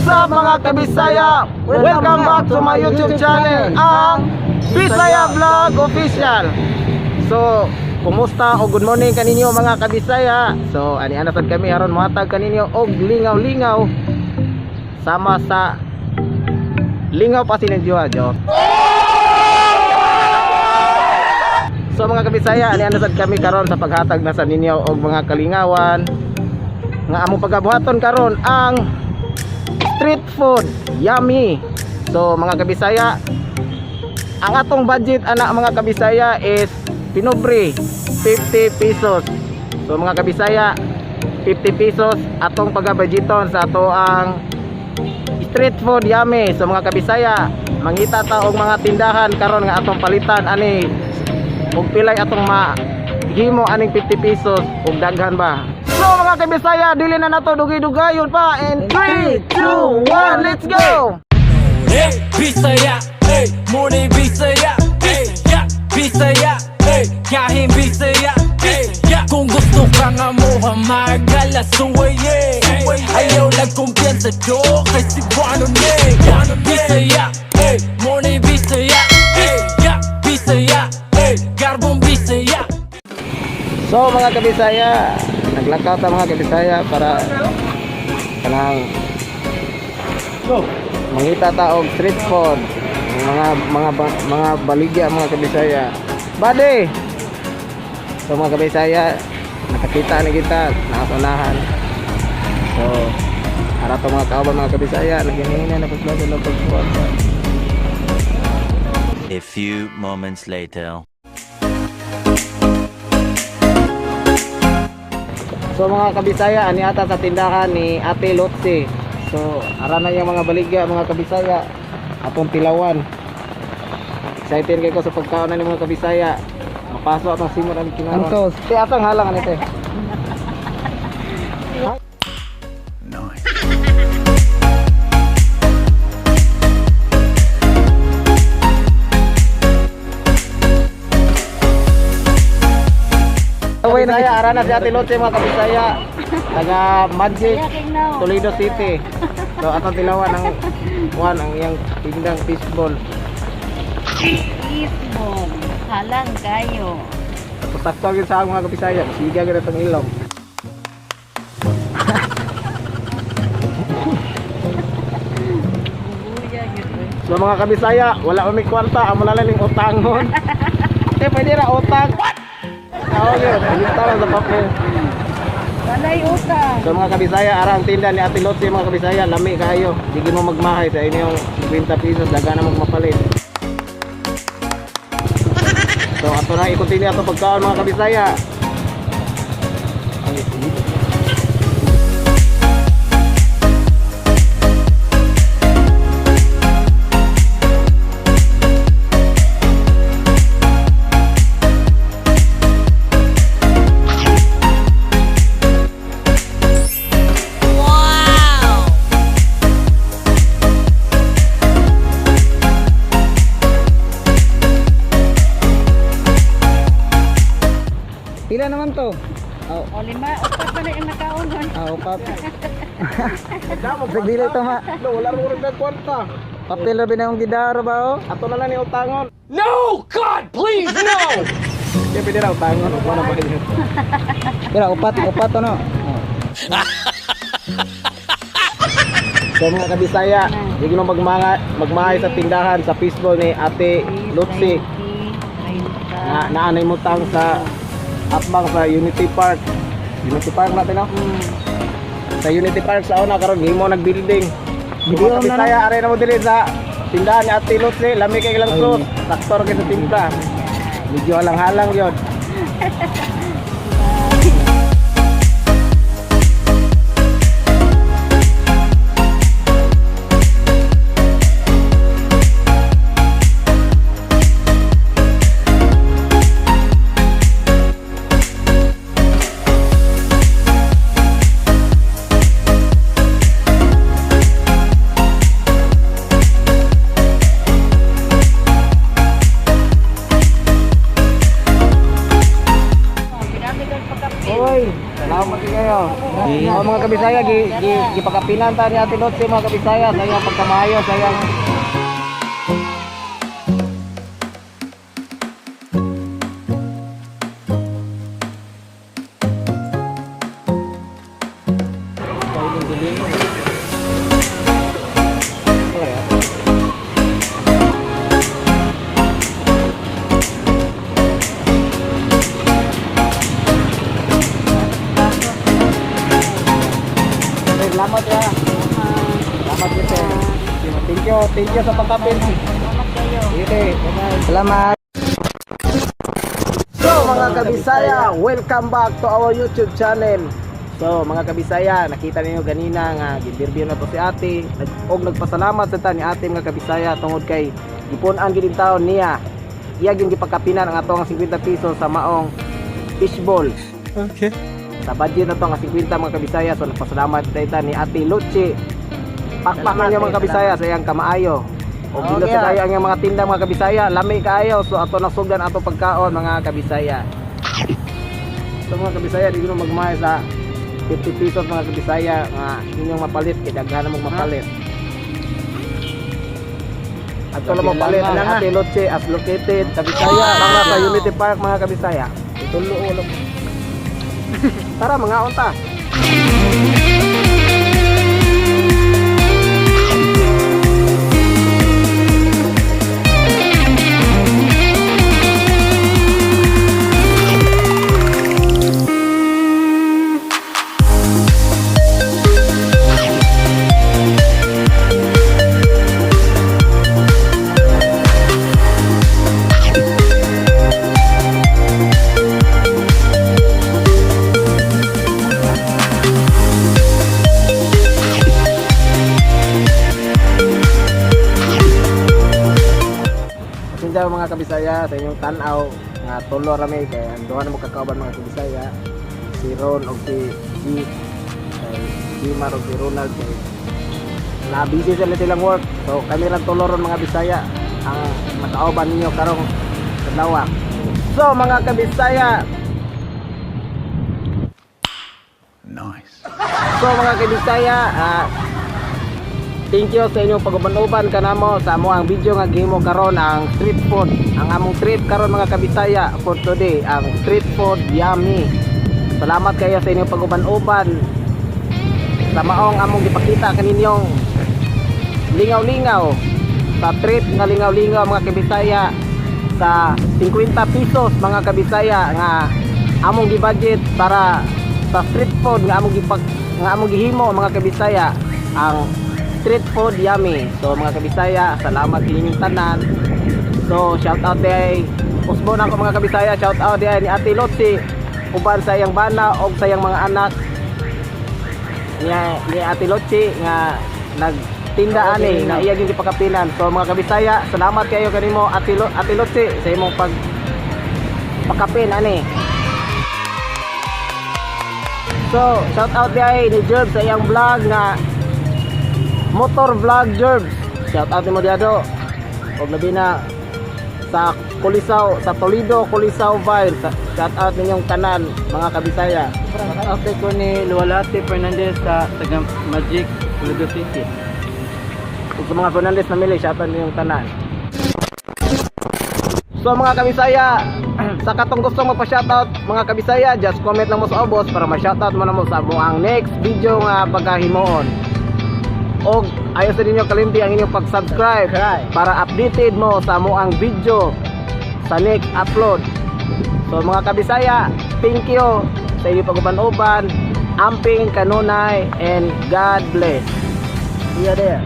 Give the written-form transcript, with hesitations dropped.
up mga kabisaya? Welcome back to my YouTube channel, ang Bisaya Vlog Official. So, kumusta o good morning kaninyo mga kabisaya? So, ani-anasad kami aron matag kaninyo og lingaw-lingaw sama sa lingaw pa sinadyo adyo. So mga kabisaya, ani-anasad kami karon sa paghatag na sa ninyo og mga kalingawan nga among pagabuhaton karon ang street food yummy. So mga kabisaya, ang atong budget ana mga kabisaya is pinobre 50 pesos. So mga kabisaya, 50 pesos atong pagabudgeton sa ato ang street food yummy. So mga kabisaya, mangita ta og mga tindahan karon nga atong palitan ani og pilay atong mahimo aning 50 pesos og daghan ba. So mga kabisaya, dili na nato dugay-dugayon pa. In 3, 2, 1, let's go! Hey, Bisaya, hey, morning Bisaya, hey, yeah, Bisaya, hey, kahit Bisaya, hey, yeah. Kung gusto ka nga mo magalasaway, ayaw lang kumpiyansa do, kasi buwano Bisaya, hey, morning Bisaya, hey, yeah, Bisaya, hey, garbong Bisaya. So mga kabisaya, naglakaw ta mga kabisaya para kanang mangita ta og street food, mga baligya mga kabisaya. Bade. So mga kabisaya, nakakita na kita nakasunahan. So para to mga kauban mga kabisaya, naghihingin na paglago ng pagsuwag. A few moments later. So mga kabisaya, ani ata sa tindahan ni Ate Lotse. So ara na yung mga baligya mga kabisaya atong tilawan. Excited kay ko sa pagkaon na ni mga kabisaya. Mapasok atong simon ang kinaron. Antos, ti atong halang ani te. Nice. Away na kaya ara na si Ate Lotse mga kabisaya. Taga Magic, Toledo City. So atong tilawan ang ang iyang tindang fishball. Isbong, halang kayo. Tapos takto gyud sa mga kabisaya, siga gyud atong ilong. Buya gitu. So mga kabisaya, wala umi kwarta, amo na lang ning utangon. Pwede ra utang. Oo gyud, ilista lang sa papel. Walay utang. So mga kabisaya, arang tinda ni Ate Lotse mga kabisaya, lami kayo. Sige mo magmahay sa inyong 20 pesos, daga na magmapalit. So ato na i-continue ato pagkaon mga kabisaya. Pila naman to? Oh, O lima, upat pala yung nakaunon. upat. Pagdili to ma. Wala ro rin kwarta. Papel ra binang gidaro ba oh? Ato na lang ni utangon. No, God, please, no! Kaya pwede ra utangon, wala ba din. Pero upat ano? So mga kabisaya, hindi mo magmahay sa tindahan sa fishball ni Ate Lotse. Naanay mo tang sa atbang sa Unity Park. Unity Park natin no? Sa Unity Park sa una karon himo nagbuilding. Video na saya are na mo diri sa tindahan ni Ate Lotse, lami kay ilang fruit. Saktor kay sa tinta. Medyo halang-halang yun. mga kabisaya gipakapinan ta ni Ate Lotse mga kabisaya sa iyang pagkamayo sa iyang Salamat ya. Salamat ya. Thank you sa pagkapin. Salamat kayo. Sige, salamat. So mga kabisaya, welcome back to our YouTube channel. So mga kabisaya, nakita niyo ganina nga gibirbiyo na to si ate og nagpasalamat sa ta ni ate mga kabisaya tungod kay gipun-an gid taon niya. Iya gyud gipagkapinan ang atong 50 pesos sa maong fishball. Okay. Sa budget na to nga 50 mga kabisaya, so nagpasalamat tayo ni Ate Lotse. Pakpak niyo mga kabisaya sa iyang kamaayo. O bilo sa kayo ang iyang mga tinda mga kabisaya, lami kaayo, so ato nasugdan ato pagkaon mga kabisaya. So mga kabisaya, di ko magmahal sa 50 pesos mga kabisaya nga inyong mapalit, kaya daghan mo mapalit. At ko lang mapalit ang Ate Lotse as located Kabisaya, mga sa Unity Park mga kabisaya. Itulo ulo. Tara mga unta. Daw mga kabisaya sa inyong tanaw nga tulo rami kay duha na mo kakauban mga kabisaya si Ron og si si Mar og si Ronald kay na busy sila silang work, so kami lang tulo ron mga bisaya ang makauban ninyo karong adlaw. So mga kabisaya, Nice. so mga kabisaya, thank you sa inyong pag-uban-uban kanamo sa amo ang video nga gihimo karon ang street food. Ang among trip karon mga kabisaya for today ang street food yummy. Salamat kayo sa inyong pag-uban-uban sa maong among gipakita kaninyong lingaw-lingaw sa trip nga lingaw-lingaw mga kabisaya sa 50 pesos mga kabisaya nga among gi-budget para sa street food nga among gihimo mga kabisaya ang street food yummy. So mga kabisaya, salamat inyong tanan. So shout out day usbon ako mga kabisaya, shout out day ni Ate Lotse uban sa iyang bana og sa iyang mga anak ni Ate Lotse nga nagtinda ani nga iya gyud gipakapinan. So mga kabisaya, salamat kayo kanimo Ate Lotse sa imong pakapin ani. So shout out day ni Jerb sa iyang vlog nga motor vlog Jerb. Shout out mo diado. Og labi na sa Kulisaw, sa Toledo, Kulisaw Vine. Shout out ninyong tanan mga kabisaya. Shout out ko ni Luwalhati Fernandez sa taga Magic, Toledo City. Ug sa mga Fernandez na mili, shout out ninyong tanan. So mga kabisaya, sa katong gustong magpa-shoutout mga kabisaya, just comment lang mo sa obos para ma-shoutout mo na mo sa ang next video nga pagkahimuon. Og ayaw sa ninyo kalimti ang inyong pag-subscribe para updated mo sa amoang video sa next upload. So mga kabisaya, thank you sa inyong pag-uban-uban, amping kanunay, and God bless. See you there.